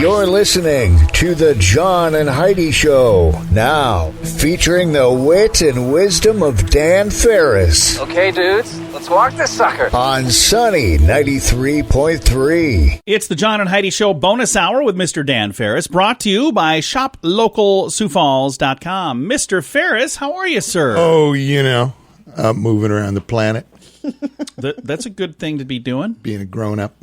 You're listening to the John and Heidi Show, now featuring the wit and wisdom of Dan Farris. Okay, dudes, let's walk this sucker. On Sunny 93.3. It's the John and Heidi Show bonus hour with Mr. Dan Farris, brought to you by ShopLocalSiouxFalls.com. Mr. Farris, how are you, sir? Oh, I'm moving around the planet. That's a good thing to be doing. Being a grown-up,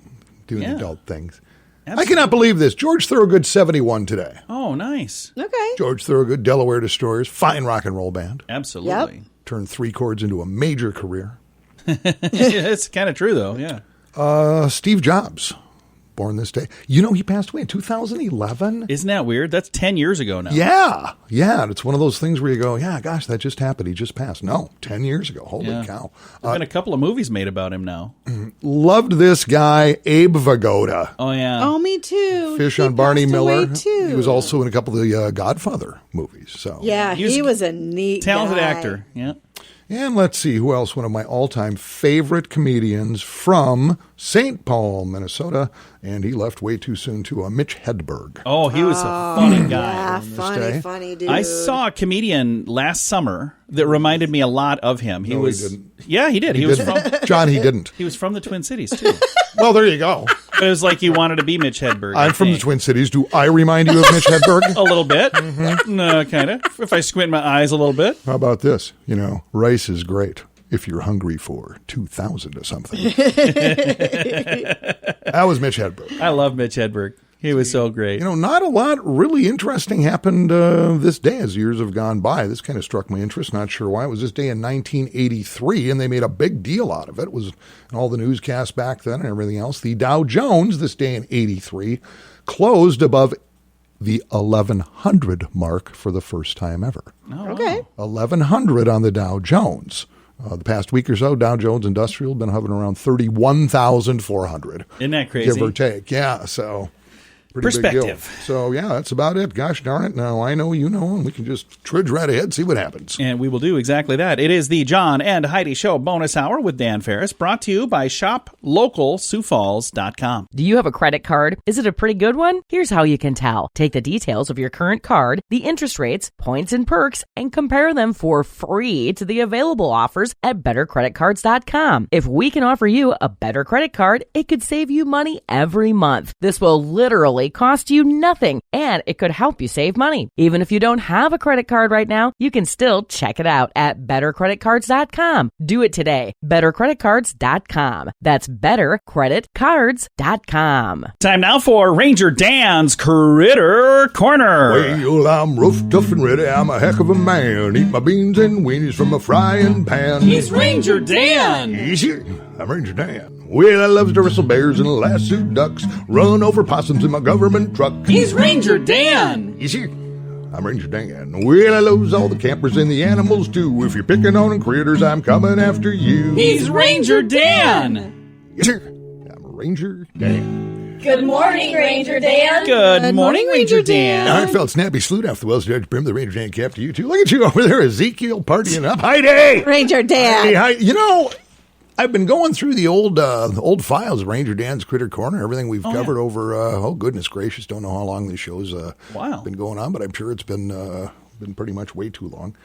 doing adult things. Absolutely. I cannot believe this. George Thorogood, 71 today. Oh, nice. Okay. George Thorogood, Delaware Destroyers, fine rock and roll band. Absolutely. Yep. Turned three chords into a major career. It's kind of true, though, yeah. Steve Jobs, born this day. He passed away in 2011. Isn't that weird? That's 10 years ago now. Yeah. It's one of those things where you go, yeah, gosh, that just happened. He just passed. No, 10 years ago. Holy cow. There's been a couple of movies made about him now. Loved this guy, Abe Vigoda. Oh, yeah. Oh, me too. Fish He on Barney passed Miller. away, too. He was also in a couple of the Godfather movies. So Yeah, he was a neat talented guy. actor. Yeah. And let's see, who else? One of my all-time favorite comedians from St. Paul, Minnesota. And he left way too soon, too. Mitch Hedberg. Oh, he was a funny guy. Yeah, funny dude. I saw a comedian last summer that reminded me a lot of him. He didn't. Yeah, he did. He was from John, he didn't. He was from the Twin Cities too. Well, there you go. It was like he wanted to be Mitch Hedberg. I'm from the Twin Cities. Do I remind you of Mitch Hedberg? A little bit. No, kind of. If I squint my eyes a little bit. How about this? Rice is great if you're hungry for 2,000 or something. That was Mitch Hedberg. I love Mitch Hedberg. He was so great. Not a lot really interesting happened this day as years have gone by. This kind of struck my interest. Not sure why. It was this day in 1983, and they made a big deal out of it. It was in all the newscasts back then and everything else. The Dow Jones, this day in 83, closed above the 1,100 mark for the first time ever. Oh, Okay. 1,100 on the Dow Jones. The past week or so, Dow Jones Industrial has been hovering around 31,400. Isn't that crazy? Give or take. Yeah, so pretty big deal. Perspective. So, yeah, that's about it. Gosh darn it. Now, I know you know, and we can just trudge right ahead, see what happens. And we will do exactly that. It is the John and Heidi Show bonus hour with Dan Farris, brought to you by ShopLocalSiouxFalls.com. Do you have a credit card? Is it a pretty good one? Here's how you can tell. Take the details of your current card, the interest rates, points, and perks, and compare them for free to the available offers at BetterCreditCards.com. If we can offer you a better credit card, it could save you money every month. This will literally cost you nothing, and it could help you save money. Even if you don't have a credit card right now, you can still check it out at BetterCreditCards.com. Do it today. BetterCreditCards.com. That's BetterCreditCards.com. Time now for Ranger Dan's Critter Corner. Well, I'm rough, tough, and ready. I'm a heck of a man. Eat my beans and weenies from a frying pan. He's Ranger Dan. Easy. I'm Ranger Dan. Well, I loves to wrestle bears and lasso ducks, run over possums in my government truck. He's Ranger Dan. Easy. I'm Ranger Dan. Well, I loves all the campers and the animals too. If you're picking on critters, I'm coming after you. He's Ranger Dan. Yes, sir. I'm Ranger Dan. Good morning, Ranger Dan. Good morning, Ranger Dan. All right, fellas, snappy salute off the Wells Judge Prim, the Ranger Dan cap to you too. Look at you over there, Ezekiel, partying up. Heidi! Ranger Dan. Hey, hi. I've been going through the old files of Ranger Dan's Critter Corner, everything we've covered over, goodness gracious, don't know how long these shows been going on, but I'm sure it's been pretty much way too long.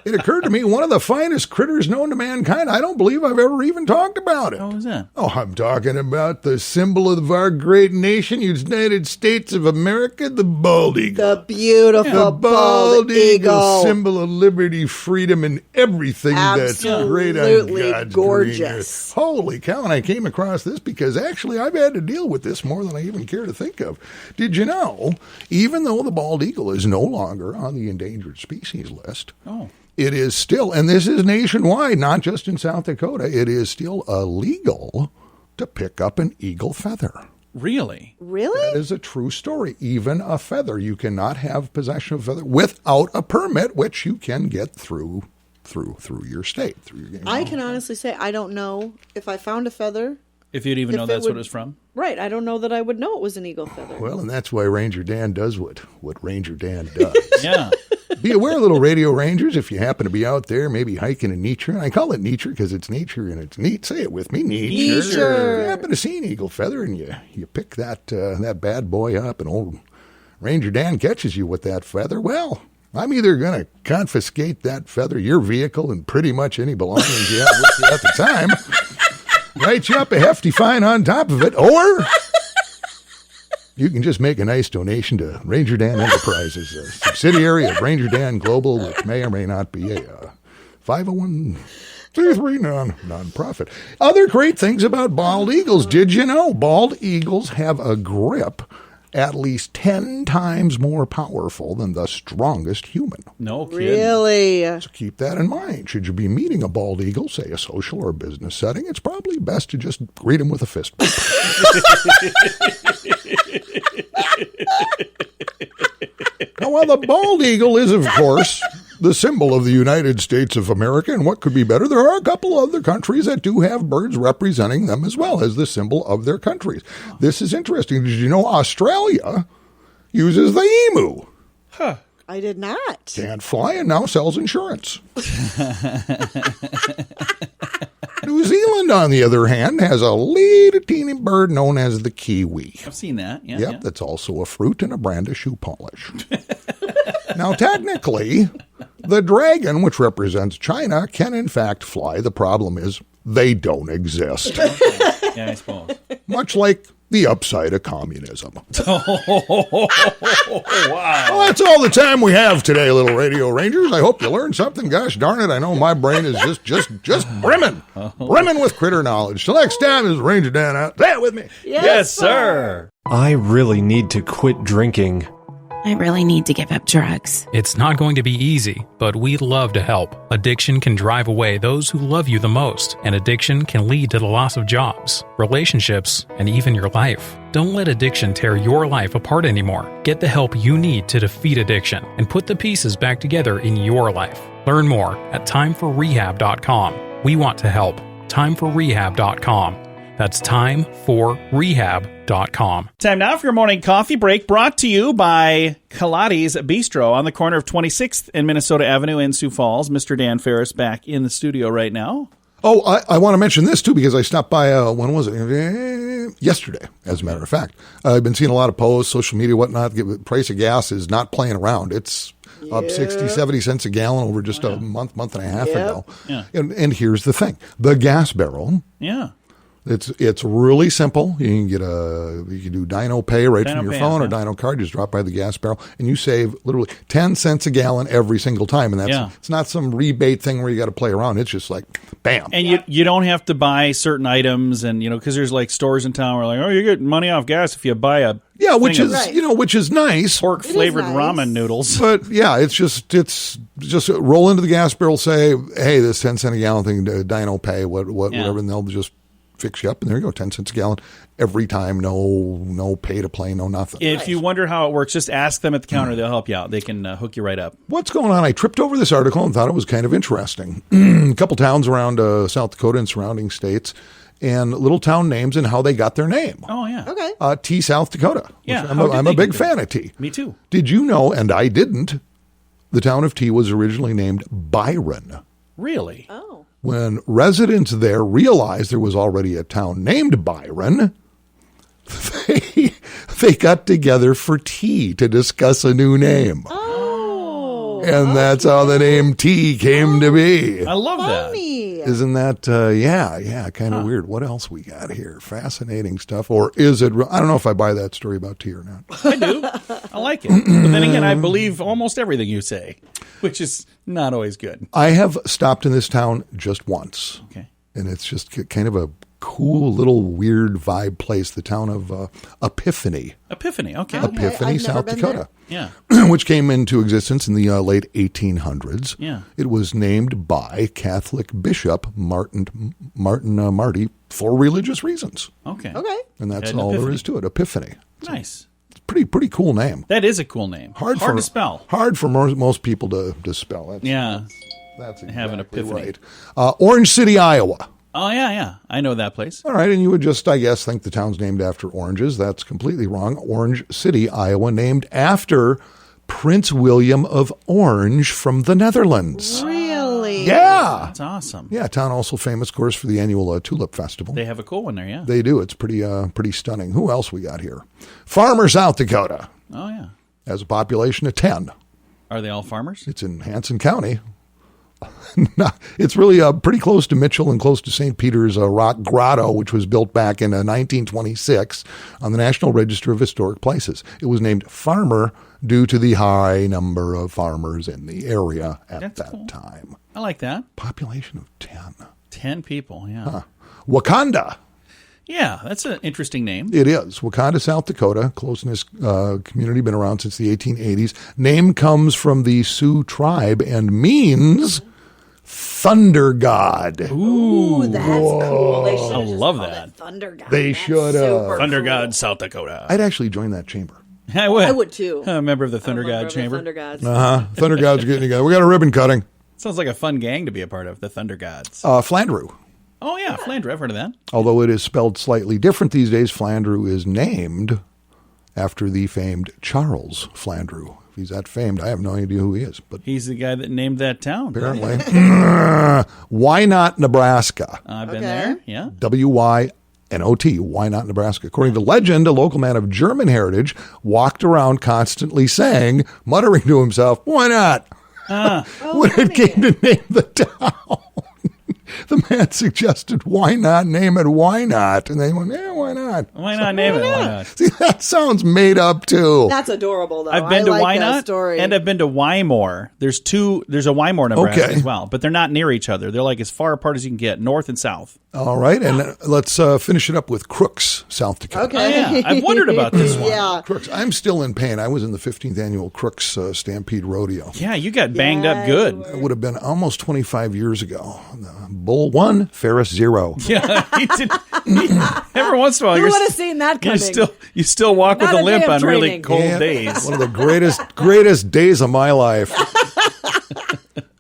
It occurred to me, one of the finest critters known to mankind, I don't believe I've ever even talked about it. What was that? Oh, I'm talking about the symbol of our great nation, United States of America, the bald eagle. The beautiful bald eagle. Symbol of liberty, freedom, and everything that's great on God's gorgeous. green earth. Holy cow, and I came across this because actually I've had to deal with this more than I even care to think of. Did you know, even though the bald eagle is no longer on the endangered species list, it is still, and this is nationwide, not just in South Dakota, it is still illegal to pick up an eagle feather. Really? Really? That is a true story. Even a feather. You cannot have possession of a feather without a permit, which you can get through your state. Through your game. I can honestly say I don't know if I found a feather. If you'd even know that's what it was from? Right. I don't know that I would know it was an eagle feather. Well, and that's why Ranger Dan does what Ranger Dan does. Yeah. Be aware, little radio rangers, if you happen to be out there, maybe hiking in nature. And I call it nature because it's nature and it's neat. Say it with me, nature. If you happen to see an eagle feather and you pick that bad boy up and old Ranger Dan catches you with that feather, well, I'm either going to confiscate that feather, your vehicle, and pretty much any belongings you have with you at the time, write you up a hefty fine on top of it, or you can just make a nice donation to Ranger Dan Enterprises, a subsidiary of Ranger Dan Global, which may or may not be a 501c3 non-profit. Other great things about bald eagles. Did you know bald eagles have a grip at least 10 times more powerful than the strongest human? No kidding. Really? So keep that in mind. Should you be meeting a bald eagle, say a social or business setting, it's probably best to just greet him with a fist bump. Now, while the bald eagle is, of course, the symbol of the United States of America, and what could be better, there are a couple other countries that do have birds representing them as well as the symbol of their countries. This is interesting. Did you know Australia uses the emu? Huh. I did not. Can't fly and now sells insurance. New Zealand, on the other hand, has a little teeny bird known as the kiwi. I've seen that. Yeah, Yep, that's also a fruit and a brand of shoe polish. Now, technically, the dragon, which represents China, can in fact fly. The problem is they don't exist. Yeah, I suppose. Much like the upside of communism. Wow. Well, that's all the time we have today, little radio rangers. I hope you learned something. Gosh darn it, I know my brain is just brimming with critter knowledge. Till next time, is Ranger Dan out. Say it with me. Yes, sir. I really need to quit drinking. I really need to give up drugs. It's not going to be easy, but we'd love to help. Addiction can drive away those who love you the most, and addiction can lead to the loss of jobs, relationships, and even your life. Don't let addiction tear your life apart anymore. Get the help you need to defeat addiction and put the pieces back together in your life. Learn more at timeforrehab.com. We want to help. Timeforrehab.com. That's timeforrehab.com. Time now for your morning coffee break, brought to you by Kaladi's Bistro on the corner of 26th and Minnesota Avenue in Sioux Falls. Mr. Dan Farris back in the studio right now. Oh, I want to mention this, too, because I stopped by, when was it? Yesterday, as a matter of fact. I've been seeing a lot of posts, social media, whatnot. The price of gas is not playing around. It's up 60, 70 cents a gallon over just a month and a half ago. Yeah. And here's the thing. The gas barrel. Yeah. It's really simple. You can you can do Dino Pay from your phone or Dino Card. Just drop by the gas barrel and you save literally 10 cents a gallon every single time. And it's not some rebate thing where you got to play around. It's just like bam. And you don't have to buy certain items, and because there's like stores in town where like, oh, you get money off gas if you buy a which is nice. Pork flavored ramen noodles. But yeah, it's just roll into the gas barrel, say, hey, this 10 cent a gallon thing, Dino Pay, whatever, and they'll just fix you up, and there you go, 10 cents a gallon every time. No pay to play, no nothing. If you wonder how it works, just ask them at the counter. They'll help you out. They can hook you right up. What's going on? I tripped over this article and thought it was kind of interesting. A couple towns around South Dakota and surrounding states, and little town names and how they got their name. Oh, yeah. Okay. T, South Dakota. Yeah. I'm a big fan of T. Me too. Did you know, and I didn't, the town of T was originally named Byron. Really? Oh. When residents there realized there was already a town named Byron, they got together for tea to discuss a new name. Oh. And that's how the name T came to be. I love Funny. that. Isn't that, kind of weird. What else we got here? Fascinating stuff. Or is it, I don't know if I buy that story about tea or not. I do. I like it. But then again, I believe almost everything you say, which is not always good. I have stopped in this town just once. Okay. And it's just kind of a cool little weird vibe place, the town of Epiphany. Epiphany, okay. Epiphany, I've South never been Dakota. Yeah. Which came into existence in the late 1800s. Yeah. It was named by Catholic Bishop Martin Marty for religious reasons. Okay. Okay. And that's An all there epiphany. is to it. Epiphany. Nice. It's a pretty cool name. That is a cool name. Hard to spell. Hard for most people to spell. That's exactly Have an epiphany. right. Orange City, Iowa. Oh, yeah. I know that place. All right, and you would just, I guess, think the town's named after oranges. That's completely wrong. Orange City, Iowa, named after Prince William of Orange from the Netherlands. Really? Yeah. That's awesome. Yeah, town also famous, of course, for the annual Tulip Festival. They have a cool one there, yeah. They do. It's pretty stunning. Who else we got here? Farmer, South Dakota. Oh, yeah. Has a population of 10. Are they all farmers? It's in Hanson County. It's really pretty close to Mitchell and close to St. Peter's Rock Grotto, which was built back in 1926 on the National Register of Historic Places. It was named Farmer due to the high number of farmers in the area at that time. I like that. Population of 10. 10 people, yeah. Huh. Wakanda. Yeah, that's an interesting name. It is. Wakanda, South Dakota, closeness community, been around since the 1880s. Name comes from the Sioux tribe and means thunder god. Ooh, that's cool. They I love that. Thunder god. They should have. Thunder God, South Dakota. I'd actually join that chamber. I would. I would too. I'm a member of the Thunder God Chamber. Thunder gods. Thunder gods are getting together. We got a ribbon cutting. Sounds like a fun gang to be a part of, the Thunder Gods. Flandreau. Oh, yeah, Flandreau. I've heard of that. Although it is spelled slightly different these days, Flandreau is named after the famed Charles Flandreau. If he's that famed, I have no idea who he is. But he's the guy that named that town. Apparently. Why not Nebraska? I've been there, yeah. W-Y-N-O-T, Why not Nebraska? According to legend, a local man of German heritage walked around constantly saying, muttering to himself, why not? When it came to name the town. The man suggested, why not name it Why Not? And they went, why not? Why not name it Why Not? See, that sounds made up, too. That's adorable, though. I've been to like Why that Not, story. and I've been to Wymore. There's a Wymore, Nebraska as well, but they're not near each other. They're like as far apart as you can get, north and south. All right, and let's finish it up with Crooks, South Dakota. Okay. Oh, yeah. I've wondered about this one. Yeah. Crooks. I'm still in pain. I was in the 15th annual Crooks Stampede Rodeo. Yeah, you got banged up good. It would have been almost 25 years ago. Bull 1, Ferris 0. Yeah, he did. Every once in a while, Who would have seen that coming? You still walk Not with a a limp day of on really training. cold days. One of the greatest days of my life.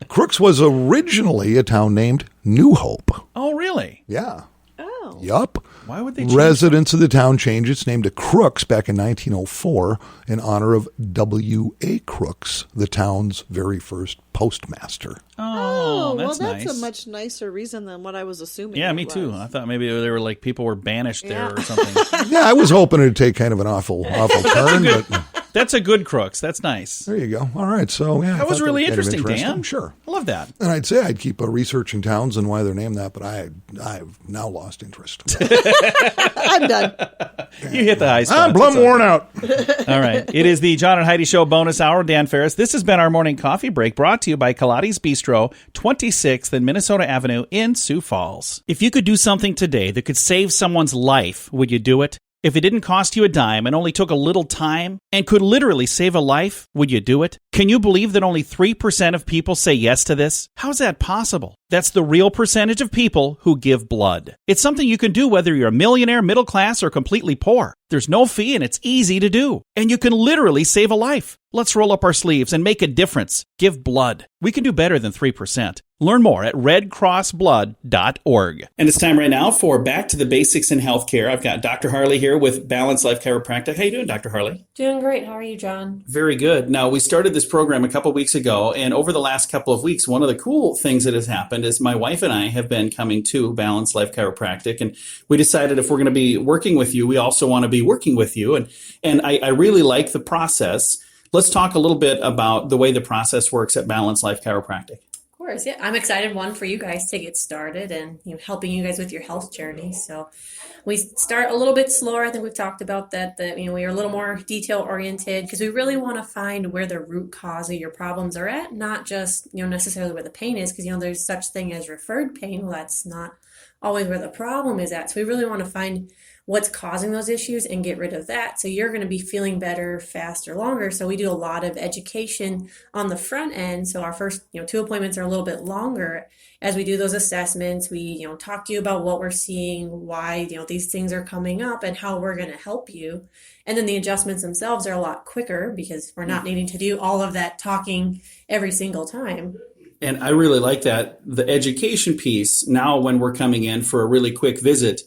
Crooks was originally a town named New Hope. Oh, really? Yeah. Oh. Yup. Why would they change Residents of the town changed its name to Crooks back in 1904 in honor of W.A. Crooks, the town's very first postmaster. Oh, well, that's that's nice. a much nicer reason than what I was assuming. Yeah, it me too. was. I thought maybe they were like people were banished there or something. Yeah, I was hoping it'd take kind of an awful turn, but That's a good Crooks. That's nice. there you go. All right, so yeah. That was really kind of interesting, Dan. Sure. I love that. And I'd say I'd keep researching towns and why they're named that, but I've now lost interest. I'm done. You hit the high spots. I'm plumb worn out. All right. It is the John and Heidi Show bonus hour. Dan Farris. This has been our morning coffee break brought to you by Kaladi's Bistro, 26th and Minnesota Avenue in Sioux Falls. If you could do something today that could save someone's life, would you do it? If it didn't cost you a dime and only took a little time and could literally save a life, would you do it? Can you believe that only 3% of people say yes to this? How's that possible? That's the real percentage of people who give blood. It's something you can do whether you're a millionaire, middle class, or completely poor. There's no fee and it's easy to do. And you can literally save a life. Let's roll up our sleeves and make a difference. Give blood. We can do better than 3%. Learn more at redcrossblood.org. And it's time right now for Back to the Basics in Healthcare. I've got Dr. Harley here with Balanced Life Chiropractic. How you doing, Dr. Harley? Doing great. How are you, John? Very good. Now, we started this program a couple weeks ago, and over the last couple of weeks, one of the cool things that has happened is my wife and I have been coming to Balanced Life Chiropractic, and we decided if we're going to be working with you, we also want to be working with you. And I really like the process. Let's talk a little bit about the way the process works at Balanced Life Chiropractic. Of course, yeah. I'm excited, for you guys to get started and helping you guys with your health journey. So we start a little bit slower. I think we've talked about that we are a little more detail oriented because we really want to find where the root cause of your problems are at, not just, necessarily where the pain is, because, there's such thing as referred pain. Well, that's not always where the problem is at. So we really want to find what's causing those issues and get rid of that. So you're going to be feeling better, faster, longer. So we do a lot of education on the front end. So our first, 2 appointments are a little bit longer. As we do those assessments, we, talk to you about what we're seeing, why, these things are coming up and how we're going to help you. And then the adjustments themselves are a lot quicker because we're not needing to do all of that talking every single time. And I really like that. The education piece, now when we're coming in for a really quick visit,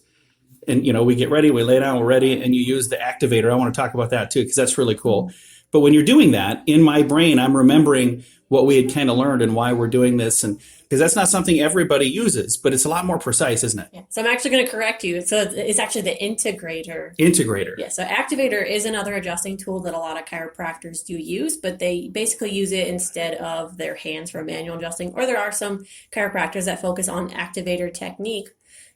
and, we get ready, we lay down, we're ready, and you use the activator. I want to talk about that, too, because that's really cool. But when you're doing that, in my brain, I'm remembering what we had kind of learned and why we're doing this. And because that's not something everybody uses, but it's a lot more precise, isn't it? Yeah. So I'm actually going to correct you. So it's actually the integrator. Integrator. Yeah. So activator is another adjusting tool that a lot of chiropractors do use, but they basically use it instead of their hands for manual adjusting. Or there are some chiropractors that focus on activator technique.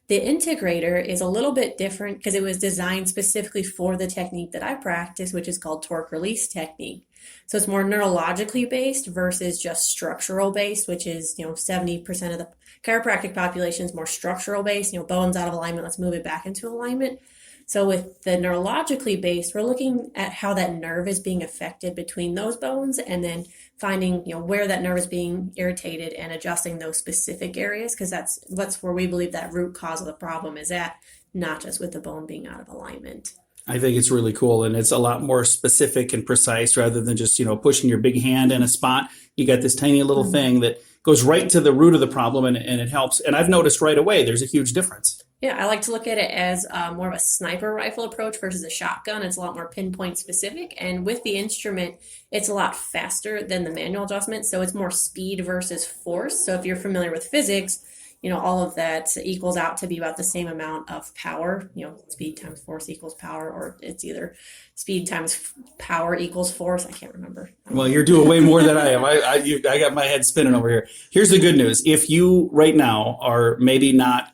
The integrator is a little bit different because it was designed specifically for the technique that I practice, which is called torque release technique. So it's more neurologically based versus just structural based, which is, 70% of the chiropractic population is more structural based, bones out of alignment, let's move it back into alignment. So with the neurologically based, we're looking at how that nerve is being affected between those bones and then finding, where that nerve is being irritated and adjusting those specific areas, because that's where we believe that root cause of the problem is at, not just with the bone being out of alignment. I think it's really cool, and it's a lot more specific and precise rather than just, pushing your big hand in a spot. You got this tiny little thing that goes right to the root of the problem, and it helps. And I've noticed right away there's a huge difference. Yeah, I like to look at it as more of a sniper rifle approach versus a shotgun. It's a lot more pinpoint specific. And with the instrument, it's a lot faster than the manual adjustment. So it's more speed versus force. So if you're familiar with physics, all of that equals out to be about the same amount of power. Speed times force equals power, or it's either speed times power equals force. I can't remember. Well, you're doing way more than I am. I got my head spinning over here. Here's the good news. If you right now are maybe not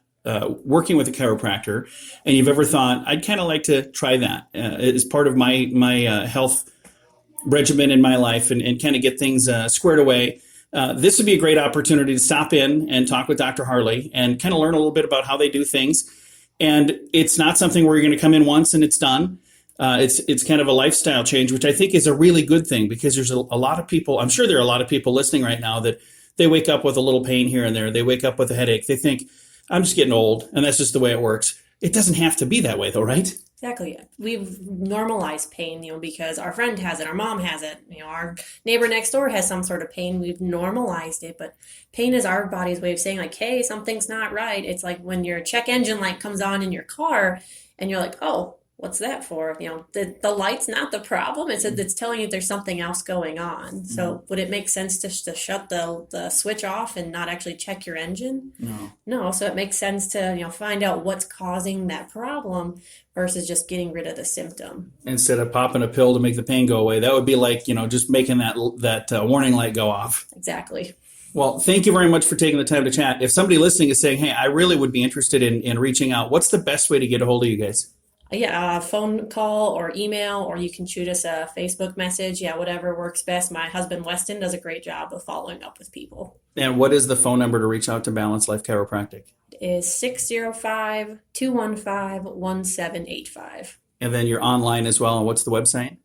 working with a chiropractor and you've ever thought, I'd kind of like to try that as part of my health regimen in my life and kind of get things squared away, this would be a great opportunity to stop in and talk with Dr. Harley and kind of learn a little bit about how they do things. And it's not something where you're going to come in once and it's done. It's kind of a lifestyle change, which I think is a really good thing, because there's a lot of people, I'm sure there are a lot of people listening right now that they wake up with a little pain here and there. They wake up with a headache. They think, I'm just getting old, and that's just the way it works. It doesn't have to be that way, though, right? Exactly. We've normalized pain, because our friend has it, our mom has it, our neighbor next door has some sort of pain. We've normalized it, but pain is our body's way of saying, like, hey, something's not right. It's like when your check engine light comes on in your car, and you're like, oh, what's that for? The light's not the problem. It's telling you there's something else going on. So would it make sense to shut the switch off and not actually check your engine? No. So it makes sense to, find out what's causing that problem versus just getting rid of the symptom. Instead of popping a pill to make the pain go away, that would be like, just making that warning light go off. Exactly. Well, thank you very much for taking the time to chat. If somebody listening is saying, hey, I really would be interested in reaching out, what's the best way to get a hold of you guys? Yeah, phone call or email, or you can shoot us a Facebook message. Yeah, whatever works best. My husband, Weston, does a great job of following up with people. And what is the phone number to reach out to Balanced Life Chiropractic? It is 605-215-1785. And then you're online as well. And what's the website?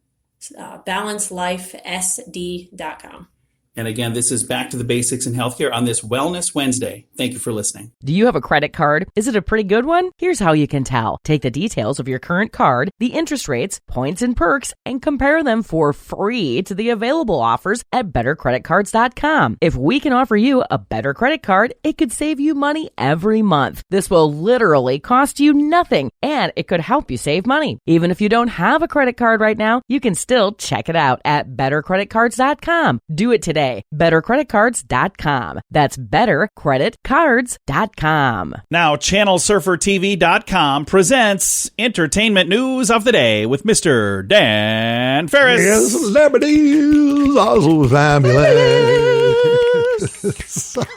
BalancedLifeSD.com. And again, this is Back to the Basics in Healthcare on this Wellness Wednesday. Thank you for listening. Do you have a credit card? Is it a pretty good one? Here's how you can tell. Take the details of your current card, the interest rates, points, and perks, and compare them for free to the available offers at bettercreditcards.com. If we can offer you a better credit card, it could save you money every month. This will literally cost you nothing, and it could help you save money. Even if you don't have a credit card right now, you can still check it out at bettercreditcards.com. Do it today. BetterCreditCards.com. That's BetterCreditCards.com. Now, ChannelSurferTV.com presents Entertainment News of the Day with Mr. Dan Farris. Yes, celebrities are so fabulous.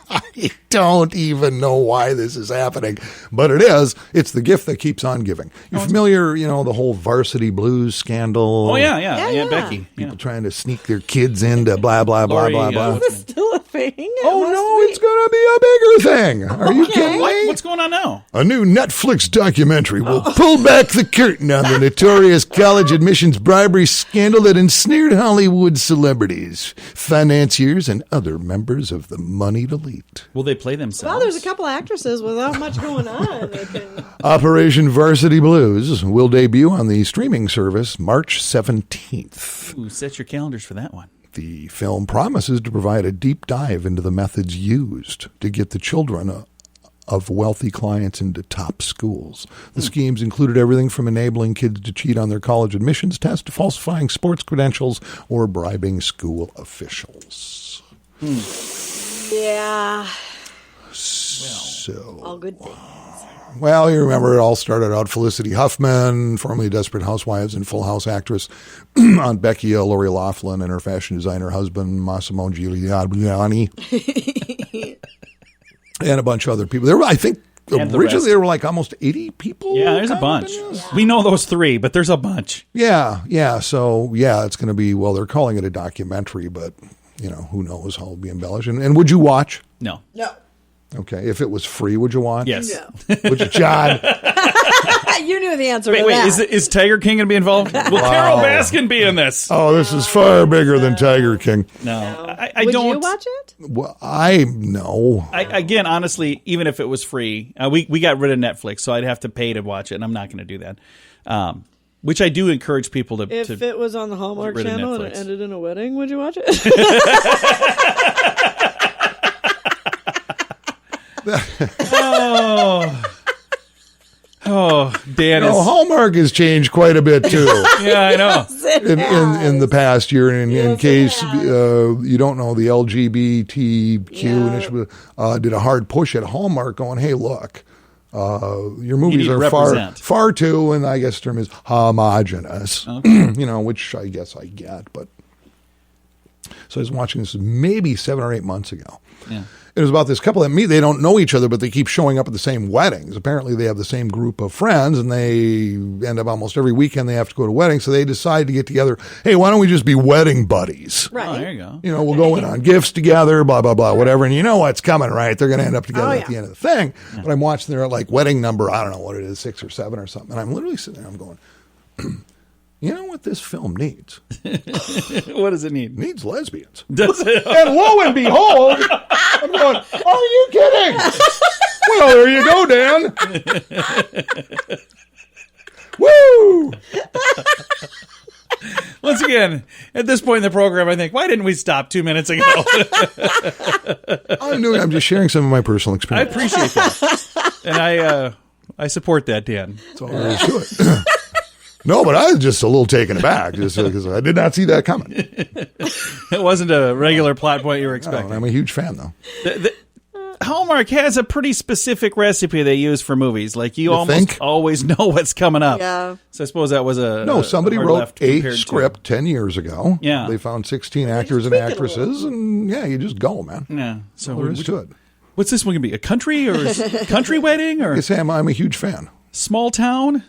I don't even know why this is happening, but it is. It's the gift that keeps on giving. You're familiar, the whole Varsity Blues scandal. Oh, yeah. Becky. People trying to sneak their kids into blah, blah, blah, blah, blah. Is this still a thing? It's going to be a bigger thing. Are you kidding me? What's going on now? A new Netflix documentary will pull back the curtain on the notorious college admissions bribery scandal that ensnared Hollywood celebrities, financiers, and other members of the moneyed elite. Will they play themselves? Well, there's a couple actresses without much going on. Operation Varsity Blues will debut on the streaming service March 17th. Ooh, set your calendars for that one. The film promises to provide a deep dive into the methods used to get the children of wealthy clients into top schools. The schemes included everything from enabling kids to cheat on their college admissions test to falsifying sports credentials or bribing school officials. Yeah. So, all good things. Well, you remember it all started out Felicity Huffman, formerly Desperate Housewives and Full House actress, Aunt Becky, Lori Loughlin, and her fashion designer husband, Massimo Giuliani, and a bunch of other people. There were, I think, originally there were like almost 80 people. Yeah, there's a bunch. We know those three, but there's a bunch. Yeah. So, it's going to be, well, they're calling it a documentary, but, who knows how it'll be embellished. And would you watch? No. Okay. If it was free, would you watch? Yes. No. Would you, John? You knew the answer to wait, that. is Tiger King going to be involved? Will Carol Baskin be in this? Oh, this is far bigger than Tiger King. No. I Would don't. you watch it? Well, no. Again, honestly, even if it was free, we got rid of Netflix, so I'd have to pay to watch it, and I'm not going to do that. Which I do encourage people to. If it was on the Hallmark Channel and it ended in a wedding, would you watch it? Dan is... Hallmark has changed quite a bit too. Yeah, I know. in the past year, in case you don't know, the LGBTQ initiative did a hard push at Hallmark, going, "Hey, look, your movies are far too," and I guess the term is homogenous. Okay. Which I guess I get, but so I was watching this maybe 7 or 8 months ago. Yeah. It was about this couple that meet. They don't know each other, but they keep showing up at the same weddings. Apparently, they have the same group of friends, and they end up almost every weekend they have to go to weddings. So they decide to get together. Hey, why don't we just be wedding buddies? Right. Oh, there you go. We'll go in on gifts together, blah, blah, blah, whatever. And you know what's coming, right? They're going to end up together at the end of the thing. Yeah. But I'm watching their wedding number, I don't know what it is, 6 or 7 or something. And I'm literally sitting there, I'm going, you know what this film needs? What does it need? It needs lesbians. Does it? And lo and behold, I'm going, are you kidding? Well, there you go, Dan. Woo! Once again, at this point in the program, I think, why didn't we stop 2 minutes ago? I'm just sharing some of my personal experience. I appreciate that. And I support that, Dan. That's all there is to it. No, but I was just a little taken aback just because I did not see that coming. It wasn't a regular plot point you were expecting. No, I'm a huge fan, though. Hallmark has a pretty specific recipe they use for movies. Like you almost always know what's coming up. Yeah. So I suppose that was somebody wrote a script 10 years ago. Yeah. They found 16 actors and actresses, and you just go, man. Yeah. So there is to it. What's this one going to be? A country or country wedding or? Sam, I'm a huge fan. Small town.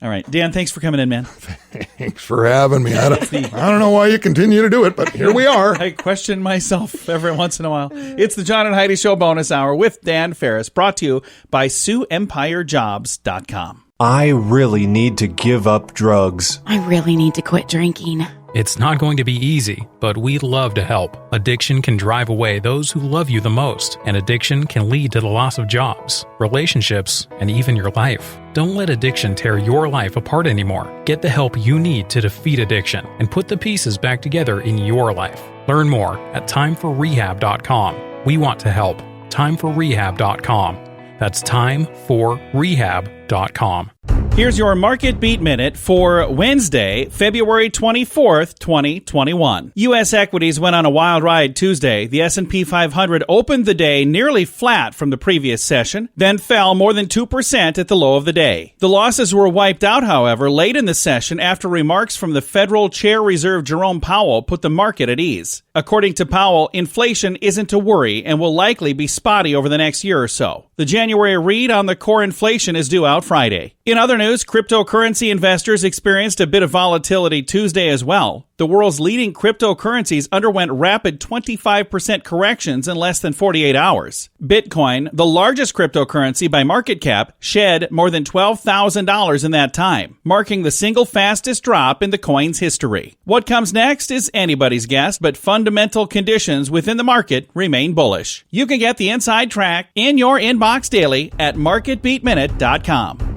All right, Dan, thanks for coming in, man. Thanks for having me. I don't know why you continue to do it, but here we are. I question myself every once in a while. It's the John and Heidi Show bonus hour with Dan Farris, brought to you by SiouxEmpireJobs.com. I really need to give up drugs. I really need to quit drinking. It's not going to be easy, but we'd love to help. Addiction can drive away those who love you the most, and addiction can lead to the loss of jobs, relationships, and even your life. Don't let addiction tear your life apart anymore. Get the help you need to defeat addiction and put the pieces back together in your life. Learn more at timeforrehab.com. We want to help. Timeforrehab.com. That's timeforrehab.com. Here's your Market Beat Minute for Wednesday, February 24th, 2021. U.S. equities went on a wild ride Tuesday. The S&P 500 opened the day nearly flat from the previous session, then fell more than 2% at the low of the day. The losses were wiped out, however, late in the session after remarks from the Federal Chair Reserve Jerome Powell put the market at ease. According to Powell, inflation isn't a worry and will likely be spotty over the next year or so. The January read on the core inflation is due out Friday. In other news, cryptocurrency investors experienced a bit of volatility Tuesday as well. The world's leading cryptocurrencies underwent rapid 25% corrections in less than 48 hours. Bitcoin, the largest cryptocurrency by market cap, shed more than $12,000 in that time, marking the single fastest drop in the coin's history. What comes next is anybody's guess, but fundamental conditions within the market remain bullish. You can get the inside track in your inbox daily at marketbeatminute.com.